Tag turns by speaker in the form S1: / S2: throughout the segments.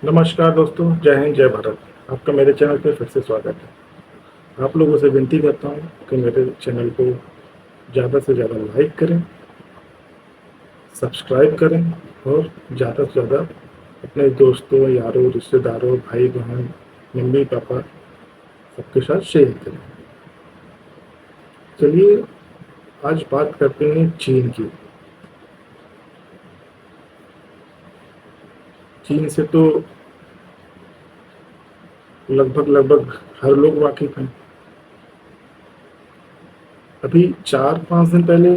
S1: नमस्कार दोस्तों, जय हिंद, जय भारत। आपका मेरे चैनल पे फिर से स्वागत है। आप लोगों से विनती करता हूँ कि मेरे चैनल को ज़्यादा से ज़्यादा लाइक करें, सब्सक्राइब करें और ज़्यादा से ज़्यादा अपने दोस्तों, यारों, रिश्तेदारों, भाई बहन, मम्मी पापा सबके साथ शेयर करें। चलिए आज बात करते हैं चीन की। चीन से तो लगभग हर लोग वाकिफ़ हैं। अभी 4-5 दिन पहले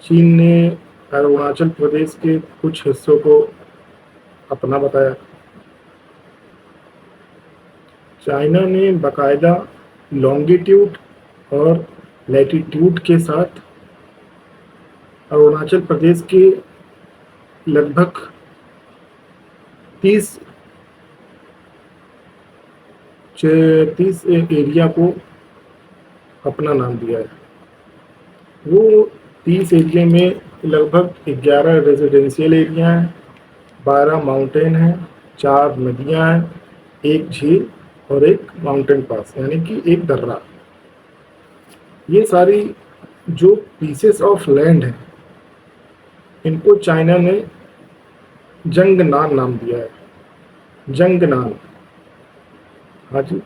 S1: चीन ने अरुणाचल प्रदेश के कुछ हिस्सों को अपना बताया। चाइना ने बाकायदा लॉन्गिट्यूड और लैटिट्यूड के साथ अरुणाचल प्रदेश के लगभग 30 एरिया को अपना नाम दिया है। वो 30 एरिया में लगभग 11 रेजिडेंशियल एरिया हैं, 12 माउंटेन हैं, 4 नदियां हैं, एक झील और एक माउंटेन पास यानी कि एक दर्रा। ये सारी जो पीसेस ऑफ लैंड हैं, इनको चाइना ने जंगनान नाम दिया है। जंगनान, हाँ जी।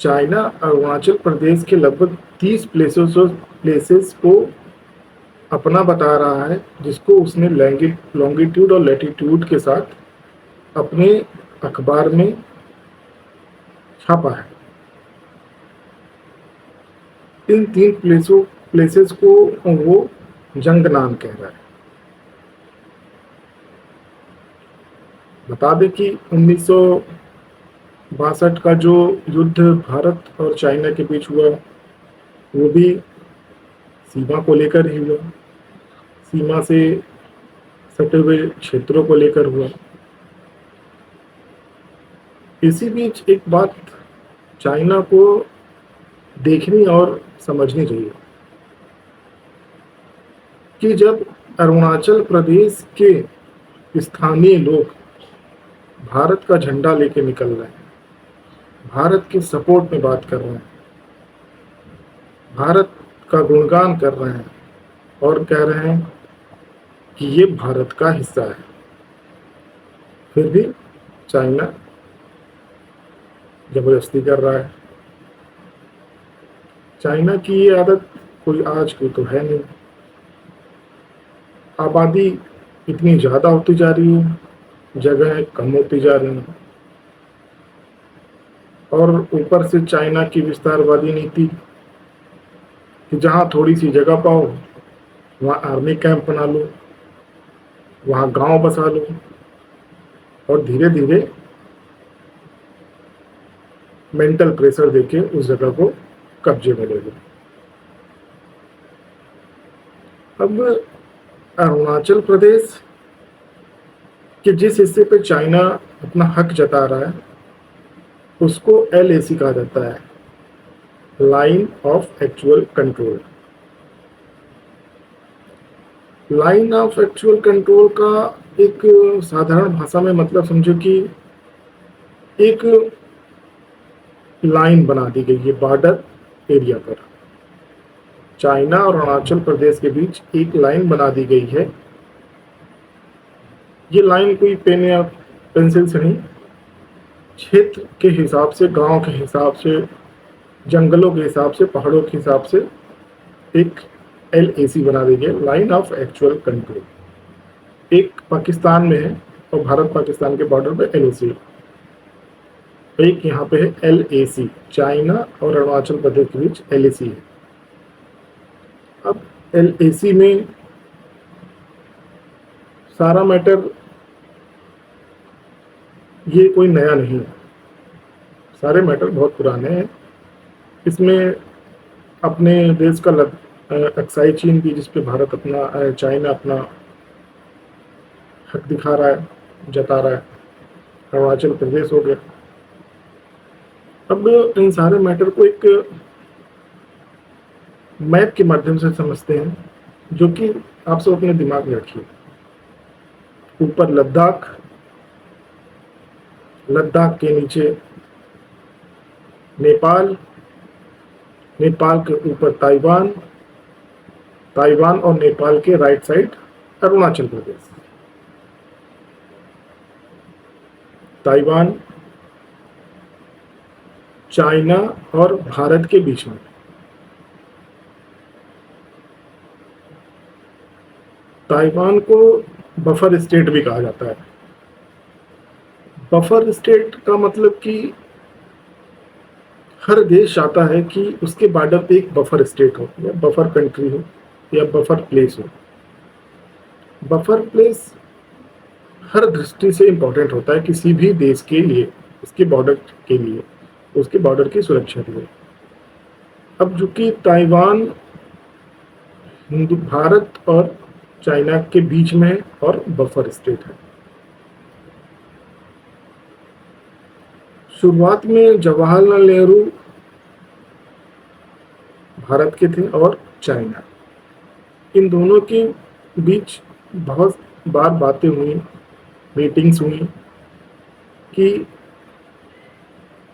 S1: चाइना अरुणाचल प्रदेश के लगभग 30 प्लेसेस को अपना बता रहा है, जिसको उसने लॉन्गिट्यूड और लैटिट्यूड के साथ अपने अखबार में छापा है। इन 3 प्लेसेस को वो जंगनान कह रहा है। बता दें कि 1962 का जो युद्ध भारत और चाइना के बीच हुआ, वो भी सीमा को लेकर ही हुआ। सीमा से सटे हुए क्षेत्रों को लेकर हुआ। इसी बीच एक बात चाइना को देखनी और समझनी चाहिए कि जब अरुणाचल प्रदेश के स्थानीय लोग भारत का झंडा लेके निकल रहे हैं, भारत के सपोर्ट में बात कर रहे हैं, भारत का गुणगान कर रहे हैं और कह रहे हैं कि ये भारत का हिस्सा है, फिर भी चाइना जबरदस्ती कर रहा है। चाइना की ये आदत कोई आज की तो है नहीं। आबादी इतनी ज़्यादा होती जा रही है, जगहें कम होती जा रही हैं, और ऊपर से चाइना की विस्तारवादी नीति कि जहाँ थोड़ी सी जगह पाओ वहाँ आर्मी कैंप बना लो, वहाँ गांव बसा लो और धीरे धीरे मेंटल प्रेशर देके उस जगह को कब्जे में ले लो। अब अरुणाचल प्रदेश के जिस हिस्से पे चाइना अपना हक जता रहा है, उसको LAC कहा जाता है, line of actual control. Line of actual control का एक साधारण भाषा में मतलब समझो कि एक लाइन बना दी गई है बॉर्डर एरिया पर। चाइना और अरुणाचल प्रदेश के बीच एक लाइन बना दी गई है। ये लाइन कोई पेन या पेंसिल से नहीं, क्षेत्र के हिसाब से, गांव के हिसाब से, जंगलों के हिसाब से, पहाड़ों के हिसाब से एक LAC बना दी गई, लाइन ऑफ एक्चुअल कंट्रोल। एक पाकिस्तान में है और भारत पाकिस्तान के बॉर्डर पे LAC, एक यहाँ पे है LAC। चाइना और अरुणाचल प्रदेश के बीच LAC है। अब LAC में सारा मैटर ये कोई नया नहीं है, सारे मैटर बहुत पुराने हैं। इसमें अपने देश का अक्साई चीन की, जिस पे भारत अपना, चाइना अपना हक दिखा रहा है, जता रहा है। अरुणाचल प्रदेश हो गया। अब इन सारे मैटर को एक मैप के माध्यम से समझते हैं, जो कि आप सब अपने दिमाग में रखिए। ऊपर लद्दाख, लद्दाख के नीचे नेपाल, नेपाल के ऊपर ताइवान, ताइवान और नेपाल के right side Arunachal Pradesh. Taiwan China और भारत के बीच में। ताइवान को बफर स्टेट भी कहा जाता है। बफर स्टेट का मतलब कि हर देश चाहता है कि उसके बॉर्डर पे एक बफर स्टेट हो या बफर कंट्री हो या बफर प्लेस हो। बफर प्लेस हर दृष्टि से इम्पोर्टेंट होता है किसी भी देश के लिए, उसके बॉर्डर के लिए, उसके बॉर्डर की सुरक्षा के लिए। अब जो कि ताइवान भारत और चाइना के बीच में है और बफर स्टेट है। शुरुआत में जवाहरलाल नेहरू भारत के थे और चाइना, इन दोनों के बीच बहुत बार बातें हुई, मीटिंग्स हुई कि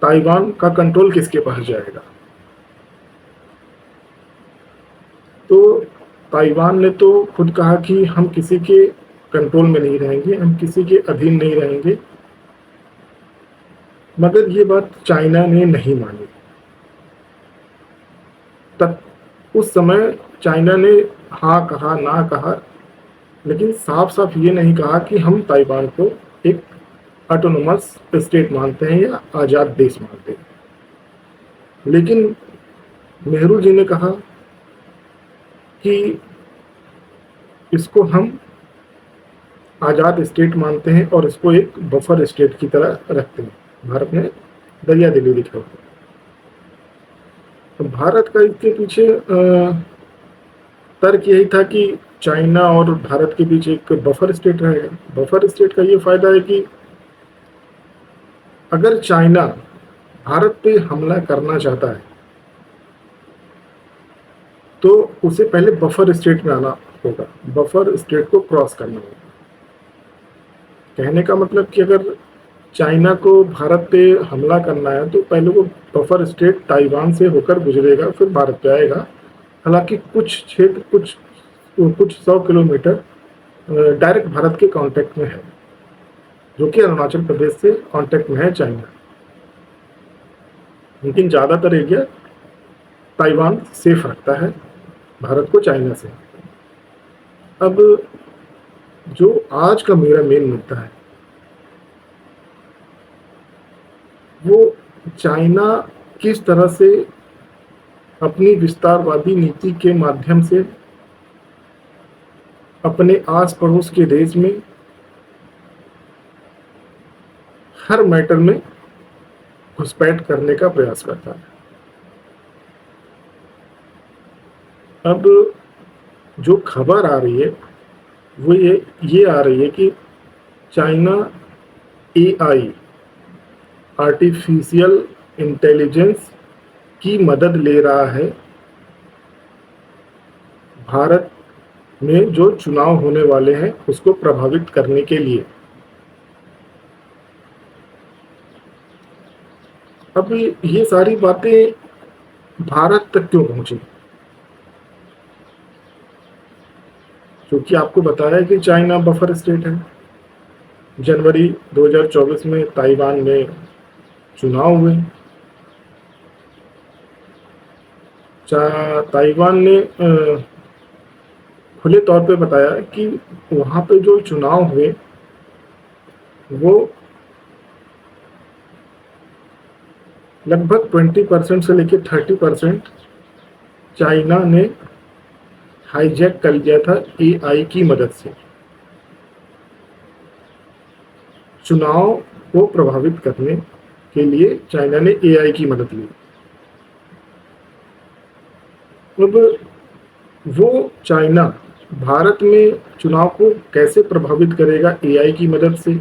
S1: ताइवान का कंट्रोल किसके पास जाएगा। तो ताइवान ने तो खुद कहा कि हम किसी के कंट्रोल में नहीं रहेंगे, हम किसी के अधीन नहीं रहेंगे, मगर ये बात चाइना ने नहीं मानी। तब उस समय चाइना ने हाँ कहा ना कहा, लेकिन साफ साफ ये नहीं कहा कि हम ताइवान को एक ऑटोनोमस स्टेट मानते हैं या आज़ाद देश मानते हैं। लेकिन नेहरू जी ने कहा कि इसको हम आज़ाद स्टेट मानते हैं और इसको एक बफर स्टेट की तरह रखते हैं। भारत ने दरिया दिली दिखा। तो भारत का इसके पीछे तर्क यही था कि चाइना और भारत के बीच एक बफर स्टेट रहेगा। बफर स्टेट का ये फायदा है कि अगर चाइना भारत पे हमला करना चाहता है तो उसे पहले बफर स्टेट में आना होगा, बफर स्टेट को क्रॉस करना होगा। कहने का मतलब कि अगर चाइना को भारत पे हमला करना है तो पहले वो बफर स्टेट ताइवान से होकर गुजरेगा, फिर भारत पे आएगा। हालांकि कुछ क्षेत्र कुछ 100 किलोमीटर डायरेक्ट भारत के कांटेक्ट में है, जो कि अरुणाचल प्रदेश से कांटेक्ट में है चाइना, लेकिन ज़्यादातर एरिया ताइवान सेफ रखता है भारत को चाइना से। अब जो आज का मेरा मेन मुद्दा है वो चाइना किस तरह से अपनी विस्तारवादी नीति के माध्यम से अपने आस पड़ोस के देश में हर मैटर में घुसपैठ करने का प्रयास करता है। अब जो खबर आ रही है वो ये आ रही है कि चाइना एआई, आर्टिफिशियल इंटेलिजेंस की मदद ले रहा है भारत में जो चुनाव होने वाले हैं उसको प्रभावित करने के लिए। अब ये सारी बातें भारत तक क्यों पहुंची? क्योंकि आपको बताया कि चाइना बफर स्टेट है। जनवरी 2024 में ताइवान में चुनाव हुए। ताइवान ने खुले तौर पे बताया कि वहाँ पे जो चुनाव हुए वो लगभग 20% से लेकर 30% चाइना ने हाईजैक कर लिया था एआई की मदद से। चुनाव को प्रभावित करने के लिए चाइना ने एआई की मदद ली। अब वो चाइना भारत में चुनाव को कैसे प्रभावित करेगा एआई की मदद से,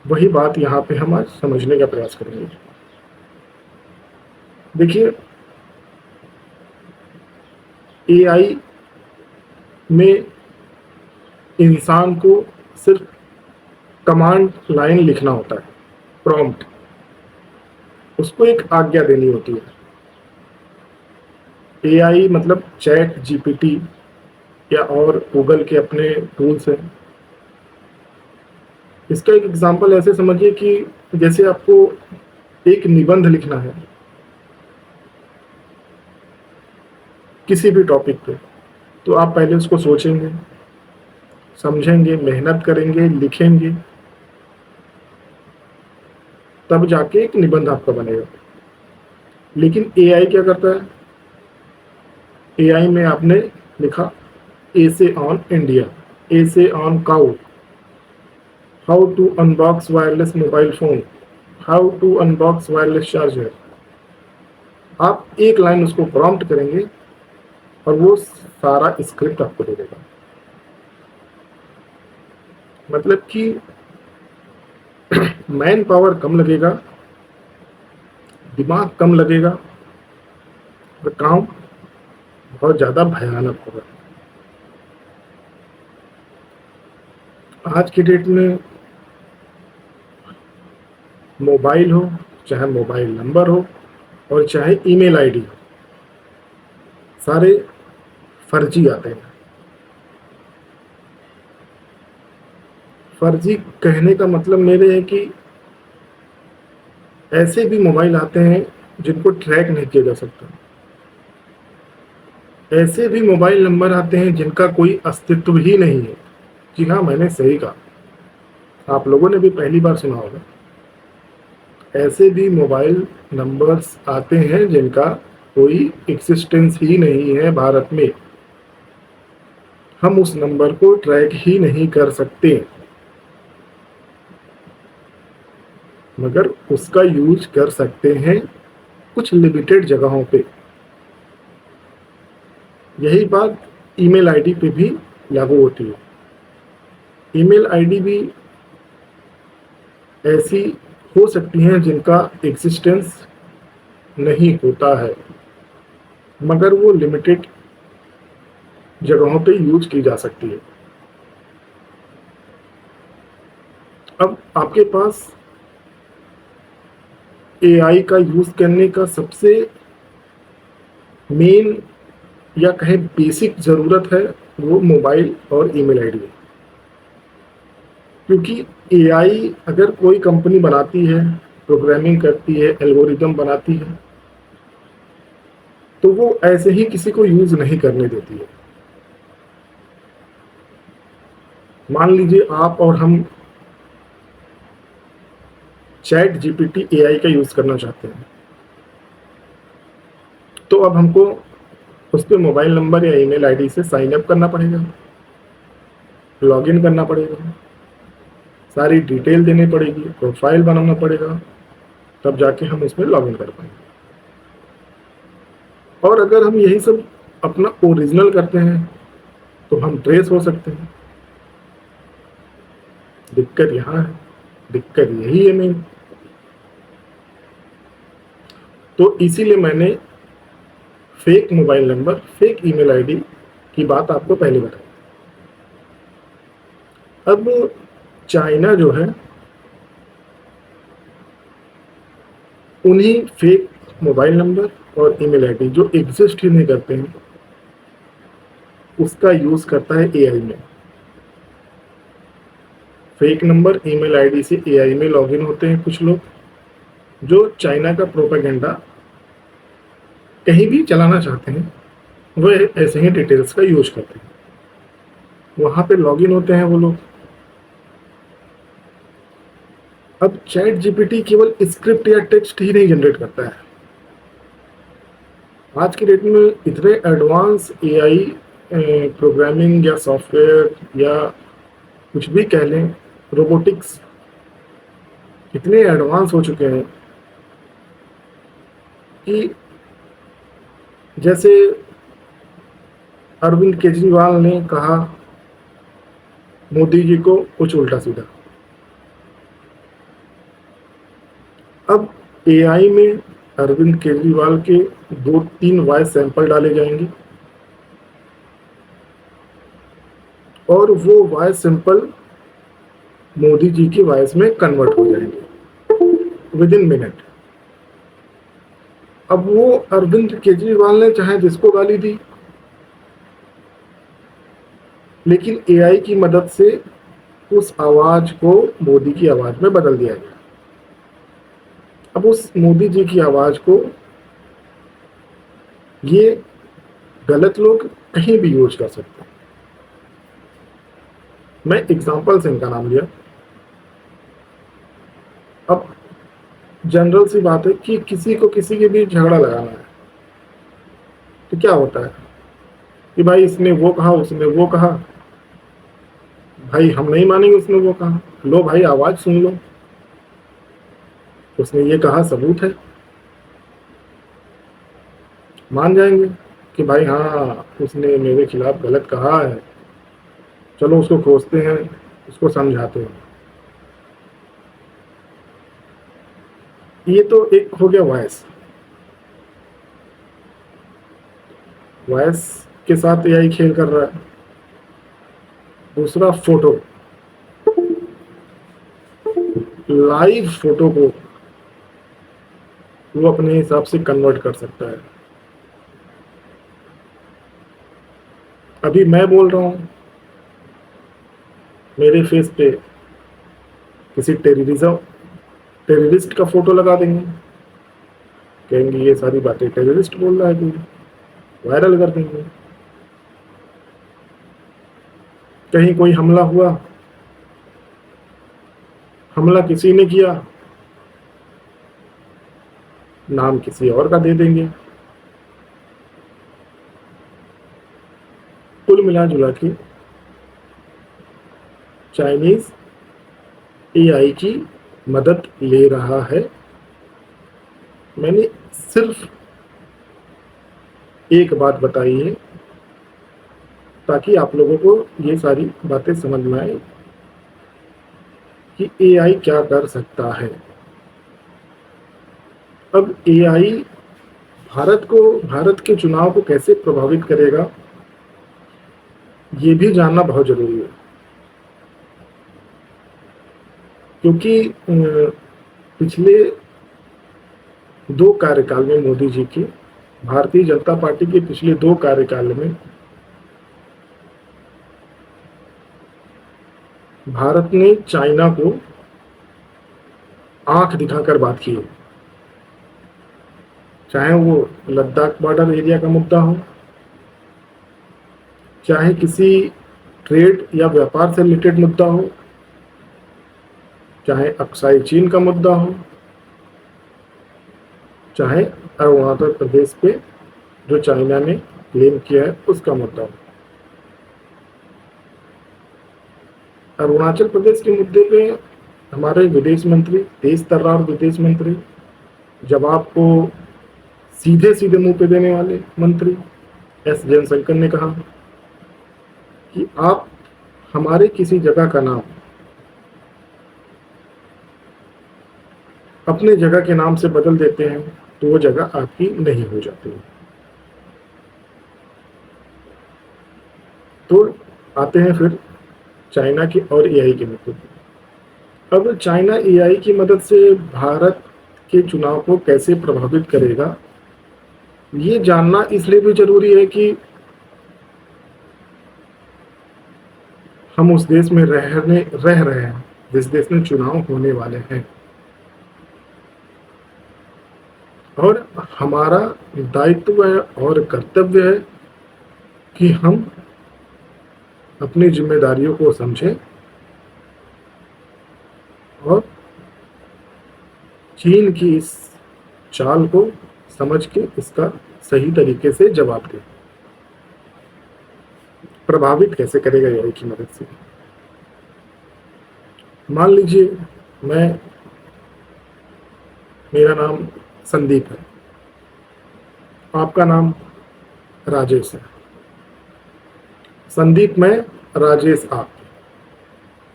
S1: वही बात यहाँ पे हम आज समझने का प्रयास करेंगे। देखिए, एआई में इंसान को सिर्फ कमांड लाइन लिखना होता है, प्रॉम्प्ट, उसको एक आज्ञा देनी होती है। एआई मतलब चैट जीपीटी या और गूगल के अपने टूल्स हैं। इसका एक एग्जांपल ऐसे समझिए कि जैसे आपको एक निबंध लिखना है किसी भी टॉपिक पे, तो आप पहले उसको सोचेंगे, समझेंगे, मेहनत करेंगे, लिखेंगे, तब जाके एक निबंध आपका बनेगा। लेकिन एआई क्या करता है? एआई में आपने लिखा ए से ऑन इंडिया, ए से on cow, how to unbox wireless mobile phone, how to unbox wireless charger. आप एक लाइन उसको प्रॉम्प्ट करेंगे और वो सारा स्क्रिप्ट आपको दे देगा। मतलब कि मैन पावर कम लगेगा, दिमाग कम लगेगा और काम बहुत ज़्यादा भयानक होगा। आज की डेट में मोबाइल हो, चाहे मोबाइल नंबर हो और चाहे ईमेल आईडी हो, सारे फर्जी आते हैं। फर्जी कहने का मतलब मेरे है कि ऐसे भी मोबाइल आते हैं जिनको ट्रैक नहीं किया जा सकता, ऐसे भी मोबाइल नंबर आते हैं जिनका कोई अस्तित्व ही नहीं है। जी हाँ, मैंने सही कहा, आप लोगों ने भी पहली बार सुना होगा। ऐसे भी मोबाइल नंबर्स आते हैं जिनका कोई एक्सिस्टेंस ही नहीं है भारत में, हम उस नंबर को ट्रैक ही नहीं कर सकते, मगर उसका यूज कर सकते हैं कुछ लिमिटेड जगहों पे। यही बात ईमेल आईडी पे भी लागू होती है। ईमेल आईडी भी ऐसी हो सकती हैं जिनका एग्जिस्टेंस नहीं होता है, मगर वो लिमिटेड जगहों पे यूज की जा सकती है। अब आपके पास एआई का यूज करने का सबसे मेन या कहें बेसिक ज़रूरत है वो मोबाइल और ईमेल आईडी है। क्योंकि एआई अगर कोई कंपनी बनाती है, प्रोग्रामिंग करती है, एल्गोरिदम बनाती है, तो वो ऐसे ही किसी को यूज नहीं करने देती है। मान लीजिए आप और हम चैट जीपीटी एआई का यूज करना चाहते हैं, तो अब हमको उस पर मोबाइल नंबर या ईमेल आईडी से साइन अप करना पड़ेगा, लॉगिन करना पड़ेगा, सारी डिटेल देनी पड़ेगी, प्रोफाइल बनाना पड़ेगा, तब जाके हम उसमें लॉगिन कर पाएंगे। और अगर हम यही सब अपना ओरिजिनल करते हैं तो हम ट्रेस हो सकते हैं। दिक्कत यहाँ है, दिक्कत यही है मेन। तो इसीलिए मैंने fake mobile number, fake email ID की बात आपको पहले बताई। अब चाइना जो है उन्हीं फेक मोबाइल नंबर और ईमेल आईडी जो एग्जिस्ट ही नहीं करते हैं उसका यूज करता है एआई में। फेक नंबर, ईमेल आईडी से एआई में लॉगिन होते हैं कुछ लोग जो चाइना का प्रोपेगेंडा कहीं भी चलाना चाहते हैं, वो ऐसे ही डिटेल्स का यूज करते हैं, वहां पे लॉगिन होते हैं वो लोग। अब चैट जीपीटी केवल स्क्रिप्ट या टेक्स्ट ही नहीं जनरेट करता है। आज की डेट में इतने एडवांस एआई प्रोग्रामिंग या सॉफ्टवेयर या कुछ भी कह लें, रोबोटिक्स इतने एडवांस हो चुके हैं कि जैसे अरविंद केजरीवाल ने कहा मोदी जी को कुछ उल्टा सीधा, अब एआई में अरविंद केजरीवाल के 2-3 वॉइस सैंपल डाले जाएंगे और वो वॉइस सिंपल मोदी जी की वॉइस में कन्वर्ट हो जाएंगे विद इन मिनट। अब वो अरविंद केजरीवाल ने चाहे जिसको गाली दी, लेकिन एआई की मदद से उस आवाज को मोदी की आवाज में बदल दिया गया। अब उस मोदी जी की आवाज को ये गलत लोग कहीं भी यूज कर सकते हैं। मैं एग्जाम्पल से इनका नाम लिया। अब जनरल सी बात है कि किसी को किसी के बीच झगड़ा लगाना है, तो क्या होता है कि भाई इसने वो कहा, उसने वो कहा, भाई हम नहीं मानेंगे उसने वो कहा, लो भाई आवाज सुन लो, उसने ये कहा सबूत है, मान जाएंगे कि भाई हाँ उसने मेरे खिलाफ गलत कहा है, चलो उसको खोजते हैं, उसको समझाते हैं। ये तो एक हो गया वॉइस। वॉइस के साथ एआई खेल कर रहा है। दूसरा फोटो, लाइव फोटो को वो अपने हिसाब से कन्वर्ट कर सकता है। अभी मैं बोल रहा हूँ, मेरे फेस पे किसी टेररिस्ट का फोटो लगा देंगे, कहेंगे ये सारी बातें टेररिस्ट बोल रहा है, कोई वायरल कर देंगे। कहीं कोई हमला हुआ, हमला किसी ने किया, नाम किसी और का दे देंगे। कुल मिला जुला के चाइनीज एआई की मदद ले रहा है। मैंने सिर्फ एक बात बताई है ताकि आप लोगों को ये सारी बातें समझ में आए कि एआई क्या कर सकता है। अब एआई भारत के चुनाव को कैसे प्रभावित करेगा, ये भी जानना बहुत जरूरी है। क्योंकि पिछले 2 कार्यकाल में मोदी जी के, भारतीय जनता पार्टी के पिछले 2 कार्यकाल में भारत ने चाइना को आंख दिखाकर बात की है। चाहे वो लद्दाख बॉर्डर एरिया का मुद्दा हो, चाहे किसी ट्रेड या व्यापार से रिलेटेड मुद्दा हो, चाहे अक्साई चीन का मुद्दा हो, चाहे अरुणाचल प्रदेश पे जो चाइना ने क्लेम किया है उसका मुद्दा हो। अरुणाचल प्रदेश के मुद्दे पे हमारे विदेश मंत्री, तेज तर्रार विदेश मंत्री, जवाब को सीधे सीधे मुंह पे देने वाले मंत्री एस जयशंकर ने कहा कि आप हमारे किसी जगह का नाम अपने जगह के नाम से बदल देते हैं तो वो जगह आपकी नहीं हो जाती। तो आते हैं फिर चाइना की और एआई के मुद्दे। अब चाइना एआई की मदद से भारत के चुनाव को कैसे प्रभावित करेगा, ये जानना इसलिए भी जरूरी है कि हम उस देश में रह रहे हैं जिस देश में चुनाव होने वाले हैं, और हमारा दायित्व है और कर्तव्य है कि हम अपनी जिम्मेदारियों को समझें और चीन की इस चाल को समझ के इसका सही तरीके से जवाब दें। प्रभावित कैसे करेगा एआई की मदद से? मान लीजिए मेरा नाम संदीप है, आपका नाम राजेश है। संदीप में, राजेश आप।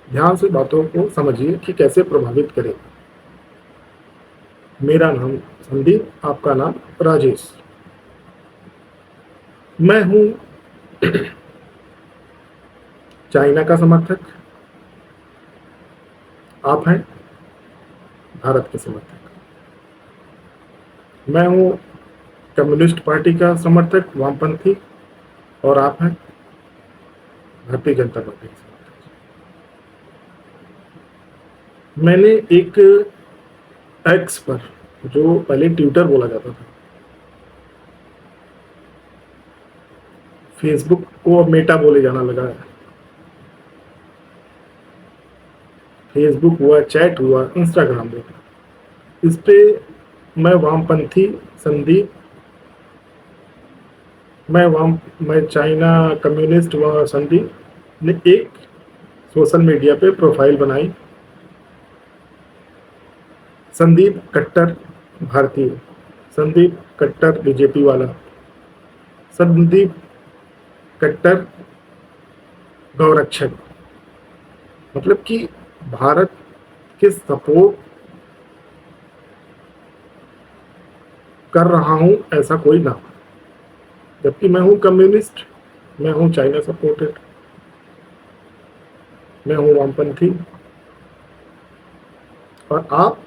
S1: ध्यान से बातों को समझिए कि कैसे प्रभावित करेगा। मेरा नाम संदीप, आपका नाम राजेश। मैं हूं चाइना का समर्थक, आप हैं भारत के समर्थक। मैं हूँ कम्युनिस्ट पार्टी का समर्थक, वामपंथी, और आप हैं भारतीय जनता पार्टी के समर्थक। मैंने एक एक्स पर, जो पहले ट्विटर बोला जाता था, फेसबुक को अब मेटा बोले जाना लगा है, फेसबुक हुआ, चैट हुआ, इंस्टाग्राम हुआ, इस पे मैं वामपंथी संदीप, मैं चाइना कम्युनिस्ट व संदीप ने एक सोशल मीडिया पे प्रोफाइल बनाई, संदीप कट्टर भारतीय, संदीप कट्टर बीजेपी वाला, संदीप कट्टर गौरक्षक, मतलब कि भारत के सपोर्ट कर रहा हूं ऐसा कोई नाम, जबकि मैं हूं कम्युनिस्ट, मैं हूं चाइना सपोर्टेड, मैं हूं वामपंथी, और आप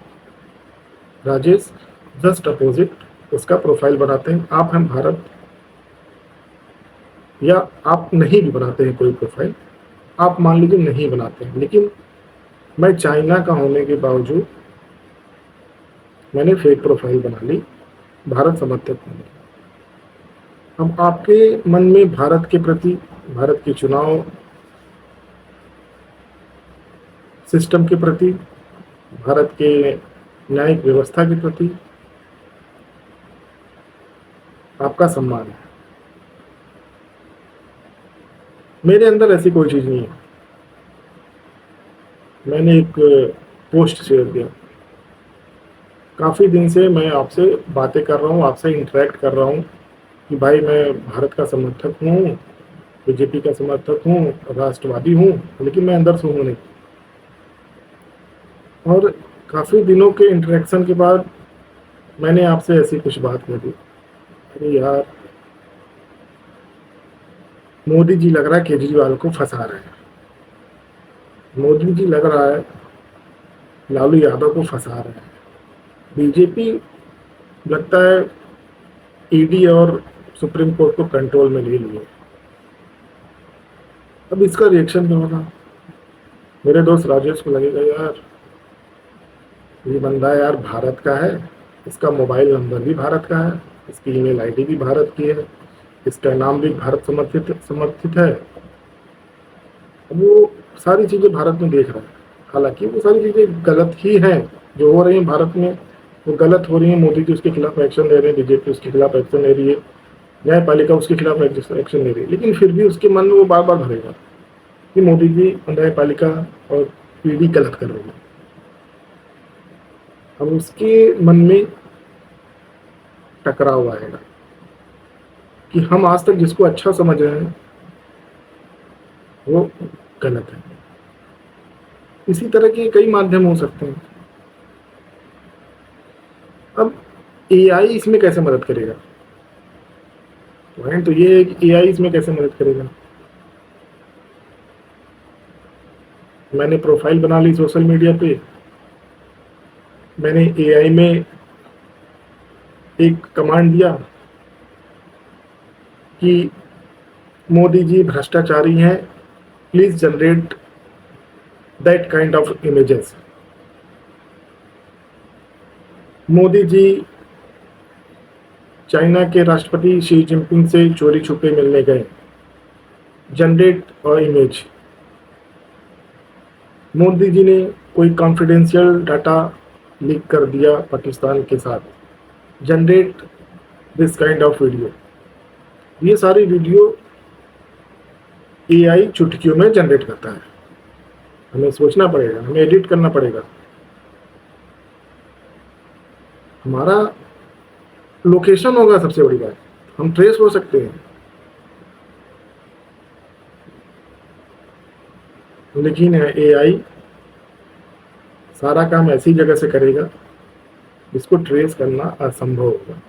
S1: राजेश जस्ट अपोजिट उसका प्रोफाइल बनाते हैं। आप हैं भारत, या आप नहीं भी बनाते हैं कोई प्रोफाइल, आप मान लीजिए नहीं बनाते हैं, लेकिन मैं चाइना का होने के बावजूद मैंने फेक प्रोफाइल बना ली भारत समर्थक होने की। अब आपके मन में भारत के प्रति, भारत के चुनाव सिस्टम के प्रति, भारत के न्यायिक व्यवस्था के प्रति आपका सम्मान है। मेरे अंदर ऐसी कोई चीज़ नहीं है। मैंने एक पोस्ट शेयर किया, काफ़ी दिन से मैं आपसे बातें कर रहा हूँ, आपसे इंटरेक्ट कर रहा हूँ कि भाई मैं भारत का समर्थक हूँ, बीजेपी का समर्थक हूँ, राष्ट्रवादी हूँ, लेकिन मैं अंदर से हूँ नहीं। और काफ़ी दिनों के इंटरेक्शन के बाद मैंने आपसे ऐसी कुछ बात कह दी, अरे यार मोदी जी लग रहा है केजरीवाल को फंसा रहे हैं, मोदी जी लग रहा है लालू यादव को फंसा रहे हैं, बीजेपी लगता है ईडी और सुप्रीम कोर्ट को कंट्रोल में ले लिए। अब इसका रिएक्शन क्या होगा? मेरे दोस्त राजेश को लगेगा यार ये बंदा यार भारत का है, इसका मोबाइल नंबर भी भारत का है, इसकी ईमेल आईडी भी भारत की है, इसका नाम भी भारत समर्थित है। वो सारी चीज़ें भारत में देख रहा है, हालांकि वो सारी चीज़ें गलत ही हैं जो हो रही हैं भारत में, वो गलत हो रही हैं। मोदी जी उसके खिलाफ एक्शन ले रहे हैं, बीजेपी उसके खिलाफ एक्शन ले रही है, न्यायपालिका उसके खिलाफ एक्शन ले रही है, लेकिन फिर भी उसके मन में वो बार बार भरेगा कि मोदी जी, न्यायपालिका और ईडी गलत कर रही है। अब उसके मन में टकराव आएगा कि हम आज तक जिसको अच्छा समझ रहे हैं वो गलत है। इसी तरह के कई माध्यम हो सकते हैं। अब एआई इसमें कैसे मदद करेगा? पॉइंट तो ये है कि एआई इसमें कैसे मदद करेगा। मैंने प्रोफाइल बना ली सोशल मीडिया पे, मैंने एआई में एक कमांड दिया कि मोदी जी भ्रष्टाचारी हैं, please generate that kind of images. Modi ji China के राष्ट्रपति शी जिनपिंग से चोरी छुपे मिलने गए, generate a image. Modi ji ने कोई कॉन्फिडेंशियल डाटा लीक कर दिया पाकिस्तान के साथ, generate this kind of video. ये सारी वीडियो एआई चुटकियों में जनरेट करता है। हमें सोचना पड़ेगा, हमें एडिट करना पड़ेगा, हमारा लोकेशन होगा सबसे बड़ी बात, हम ट्रेस हो सकते हैं। लेकिन एआई सारा काम ऐसी जगह से करेगा जिसको ट्रेस करना असंभव होगा।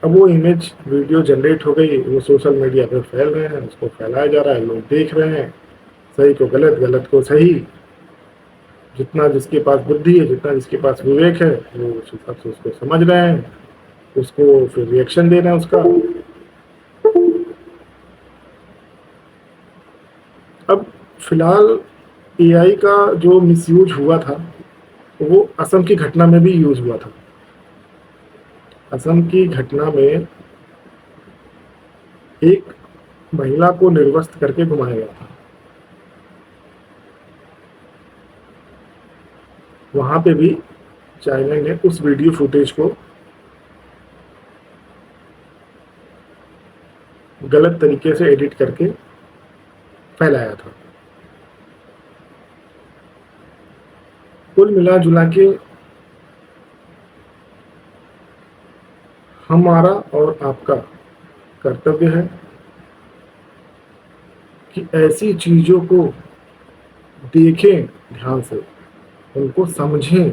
S1: अब वो इमेज वीडियो जनरेट हो गई, वो सोशल मीडिया पे फैल रहे हैं, उसको फैलाया जा रहा है, लोग देख रहे हैं, सही को गलत, गलत को सही। जितना जिसके पास बुद्धि है, जितना जिसके पास विवेक है, वो उस हिसाब से उसको समझ रहे हैं, उसको फिर रिएक्शन दे रहे हैं उसका। अब फिलहाल एआई का जो मिसयूज हुआ था वो असम की घटना में भी यूज हुआ था। असम की घटना में एक महिला को निर्वस्त्र करके घुमाया गया था। वहां पे भी चाइना ने उस वीडियो फुटेज को गलत तरीके से एडिट करके फैलाया था। कुल मिला जुला के हमारा और आपका कर्तव्य है कि ऐसी चीजों को देखें ध्यान से, उनको समझें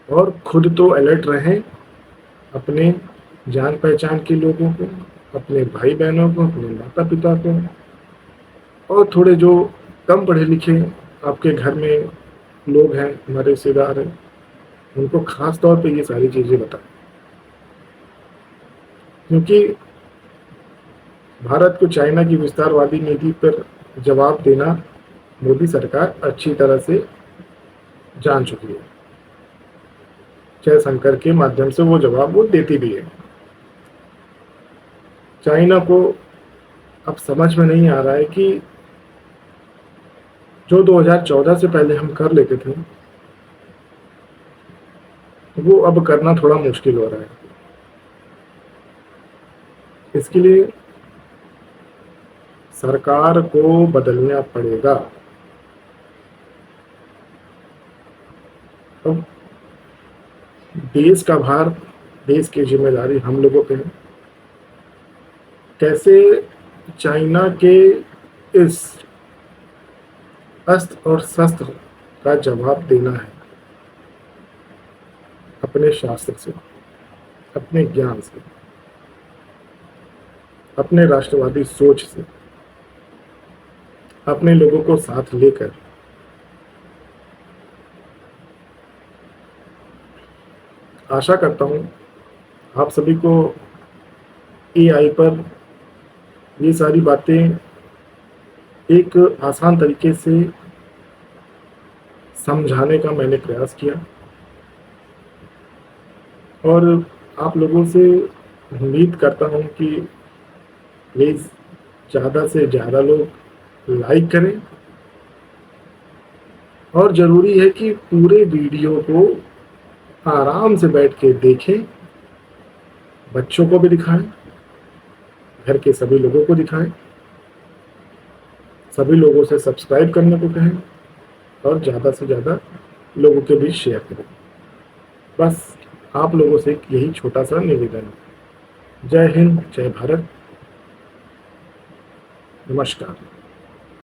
S1: और खुद तो अलर्ट रहें, अपने जान पहचान के लोगों को, अपने भाई बहनों को, अपने माता पिता को, और थोड़े जो कम पढ़े लिखे आपके घर में लोग हैं, हमारे रिश्तेदार हैं, उनको खास तौर पे ये सारी चीज़ें बताएं। क्योंकि भारत को चाइना की विस्तारवादी नीति पर जवाब देना मोदी सरकार अच्छी तरह से जान चुकी है। जयशंकर के माध्यम से वो जवाब वो देती भी है। चाइना को अब समझ में नहीं आ रहा है कि जो 2014 से पहले हम कर लेते थे वो अब करना थोड़ा मुश्किल हो रहा है। इसके लिए सरकार को बदलना पड़ेगा। अब देश का भार, देश की जिम्मेदारी हम लोगों पे है। कैसे चाइना के इस अस्त्र और शस्त्र का जवाब देना है, अपने शास्त्र से, अपने ज्ञान से, अपने राष्ट्रवादी सोच से, अपने लोगों को साथ लेकर। आशा करता हूं आप सभी को एआई पर ये सारी बातें एक आसान तरीके से समझाने का मैंने प्रयास किया, और आप लोगों से उम्मीद करता हूं कि प्लीज़ ज़्यादा से ज़्यादा लोग लाइक करें, और ज़रूरी है कि पूरे वीडियो को आराम से बैठ के देखें, बच्चों को भी दिखाएं, घर के सभी लोगों को दिखाएं, सभी लोगों से सब्सक्राइब करने को कहें, और ज़्यादा से ज़्यादा लोगों के बीच शेयर करें। बस आप लोगों से यही छोटा सा निवेदन है। जय हिंद, जय भारत, नमस्कार।